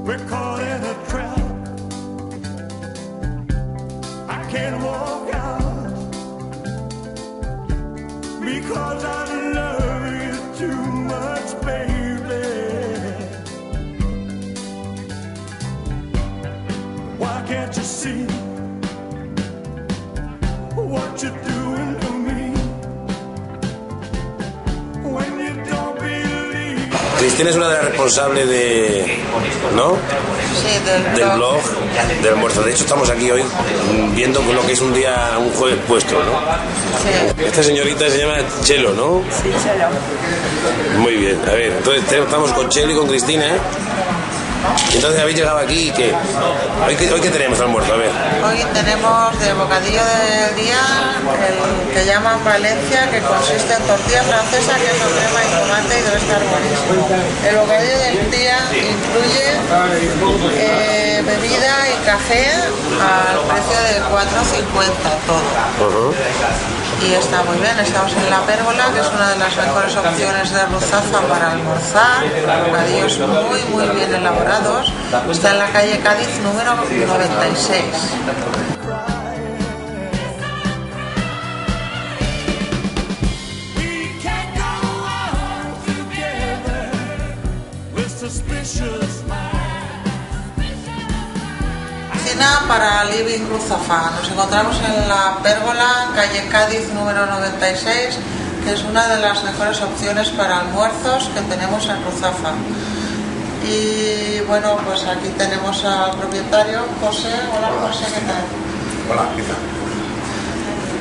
We're caught in a trap. I can't walk out because I love you too much, baby. Why can't you see what you're doing to me when you don't believe? Cristina es una de las responsables de... ¿no? Sí, del blog, del almuerzo. De hecho, estamos aquí hoy viendo lo que es un jueves puesto, ¿no? Sí. Esta señorita se llama Chelo, ¿no? Sí, Chelo. Muy bien. A ver, entonces estamos con Chelo y con Cristina, ¿eh? Y entonces habéis llegado aquí y ¿qué? ¿Hoy qué tenemos almuerzo? A ver. Hoy tenemos de bocadillo del día el que llaman Valencia, que consiste en tortilla francesa, queso, crema y tomate, y debe estar buenísimo. El bocadillo del día incluye bebida y café al precio de 4,50 todo. Y está muy bien. Estamos en La Pérgola, que es una de las mejores opciones de Ruzafa para almorzar. Bocadillos muy bien elaborados. Está en la calle Cádiz número 96. Cocina para Living Ruzafa. Nos encontramos en La Pérgola, calle Cádiz número 96, que es una de las mejores opciones para almuerzos que tenemos en Ruzafa. Y bueno, pues aquí tenemos al propietario, José. Hola José, ¿qué tal? Hola, ¿qué tal?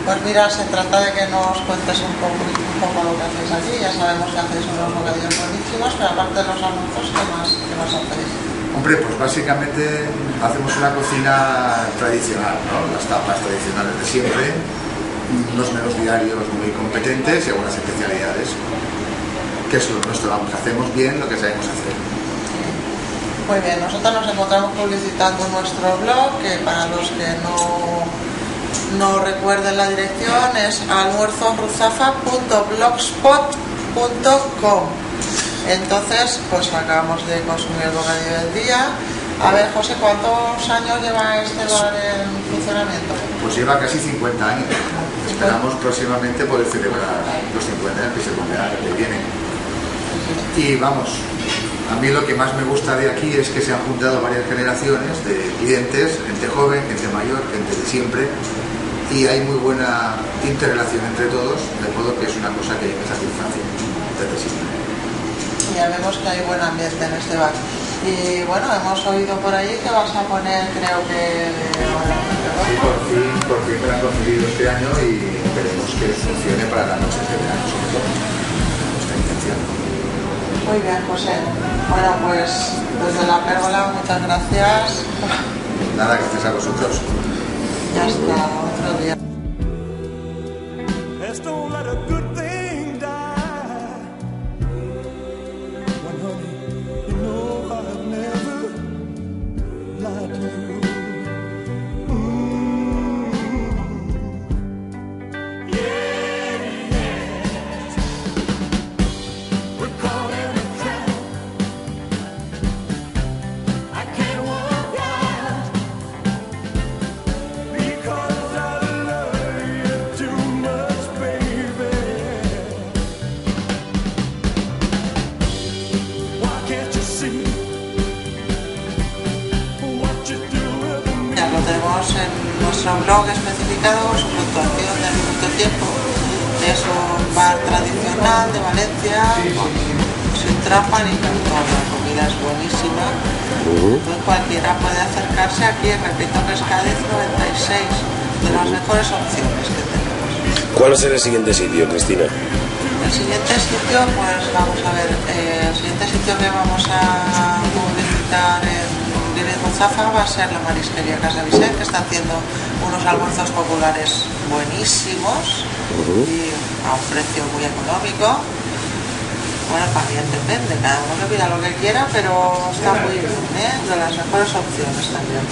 Pues mira, se trata de que nos cuentes un poco lo que hacéis aquí. Ya sabemos que hacéis unos bocadillos buenísimos, pero aparte de los almuerzos, ¿qué más hacéis? Hombre, pues básicamente hacemos una cocina tradicional, ¿no? Las tapas tradicionales de siempre, unos menús diarios muy competentes y algunas especialidades, que es lo nuestro, vamos, hacemos bien lo que sabemos hacer. Muy bien, nosotros nos encontramos publicitando nuestro blog, que para los que no recuerden la dirección es almuerzosruzafa.blogspot.com. Entonces, pues acabamos de consumir el bocadillo del día. A ver, José, ¿cuántos años lleva este bar en funcionamiento? Pues lleva casi 50 años. Esperamos próximamente poder celebrar los 50 años que se cumplirán, que vienen. Y vamos, a mí lo que más me gusta de aquí es que se han juntado varias generaciones de clientes, gente joven, gente mayor, gente de siempre, y hay muy buena interrelación entre todos, de modo que es una cosa que me satisface desde siempre. Ya vemos que hay buen ambiente en este bar. Y bueno, hemos oído por ahí que vas a poner, creo que... Sí, por fin me lo han conseguido este año y esperemos que funcione para las noches de verano, sobre todo. Nuestra intención. Muy bien, José. Bueno, pues desde La Pérgola, muchas gracias. Nada, gracias a vosotros. Ya hasta otro día. Lo tenemos en nuestro blog especificado, su puntuación del minuto tiempo. Es un bar tradicional de Valencia, sin trampa ni cartón. La comida es buenísima. Entonces cualquiera puede acercarse aquí, repito que es Cádiz 96, de las mejores opciones que tenemos. ¿Cuál va a ser el siguiente sitio, Cristina? El siguiente sitio, pues vamos a ver, el siguiente sitio que vamos a publicitar en Ruzafa va a ser la marisquería Casa Vicent, que está haciendo unos almuerzos populares buenísimos y a un precio muy económico. Bueno, también depende, cada uno que pida lo que quiera, pero está muy bien, de las mejores opciones también.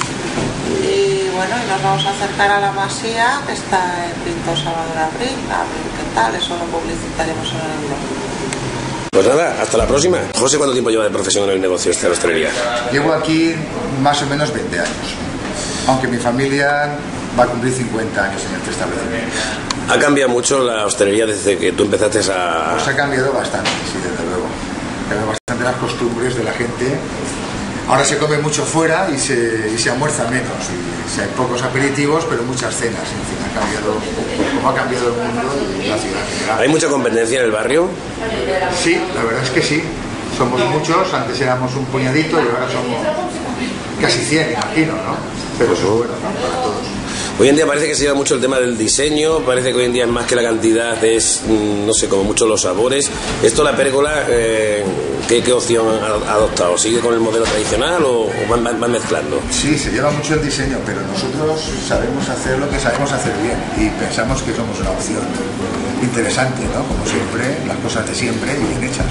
Y bueno, y nos vamos a acercar a la Masía, que está en Pinto Salvador Abril. A ver qué tal, eso lo publicitaremos en el blog. Pues nada, hasta la próxima. José, ¿cuánto tiempo lleva de profesión en el negocio de la hostelería? Llevo aquí más o menos 20 años, aunque mi familia va a cumplir 50 años en este establecimiento. ¿Ha cambiado mucho la hostelería desde que tú empezaste a...? Pues ha cambiado bastante, sí, desde luego. Ha cambiado bastante las costumbres de la gente. Ahora se come mucho fuera y se almuerza menos. Y hay pocos aperitivos, pero muchas cenas. En fin, ha cambiado, como ha cambiado el mundo y la ciudad en general. ¿Hay mucha competencia en el barrio? Sí, la verdad es que sí. Somos muchos, antes éramos un puñadito y ahora somos casi 100, imagino, ¿no? Pero eso es bueno, ¿no? Para todos. Hoy en día parece que se lleva mucho el tema del diseño, parece que hoy en día es más que la cantidad, es, no sé, como mucho los sabores. ¿Esto la pérgola, qué opción ha adoptado? ¿Sigue con el modelo tradicional o van mezclando? Sí, se lleva mucho el diseño, pero nosotros sabemos hacer lo que sabemos hacer bien y pensamos que somos una opción interesante, ¿no? Como siempre, las cosas de siempre y bien hechas.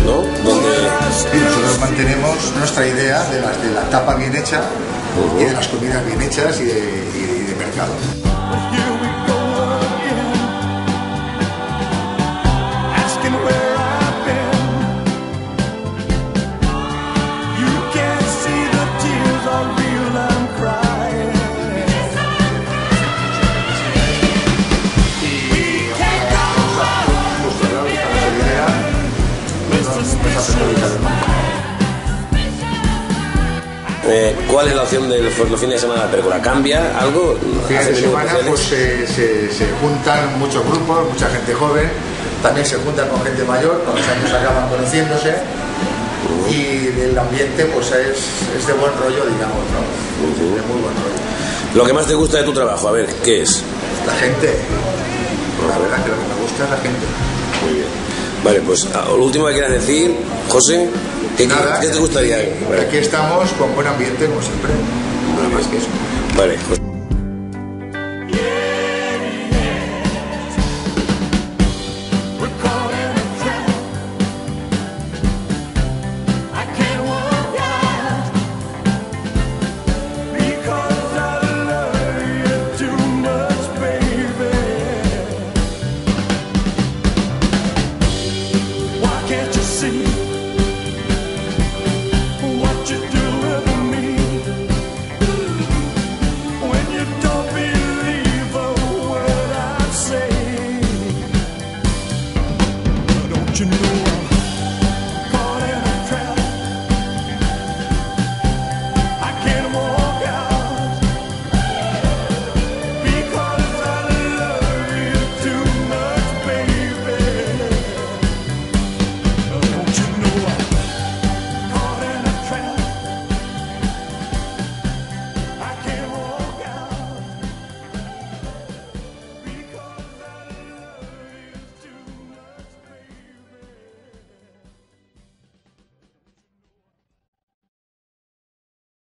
¿No? Donde... Y nosotros mantenemos nuestra idea de la tapa bien hecha y de las comidas bien hechas y de mercado. Here we go again, asking where I've been. You can't see the tears are real, I'm crying. We can't go ¿Cuál es la opción de los fines de semana de la pérgola? ¿Cambia algo? Los fines de semana pues, se juntan muchos grupos, mucha gente joven, también se juntan con gente mayor, con los años acaban conociéndose y el ambiente pues es de buen rollo, digamos, ¿no? De muy buen rollo. Lo que más te gusta de tu trabajo, a ver, ¿qué es? La gente, la verdad que lo que me gusta es la gente. Muy bien. Vale, pues lo último que quieras decir, José, ¿qué te gustaría? Aquí estamos con buen ambiente, como siempre. Nada más que eso. Vale, José.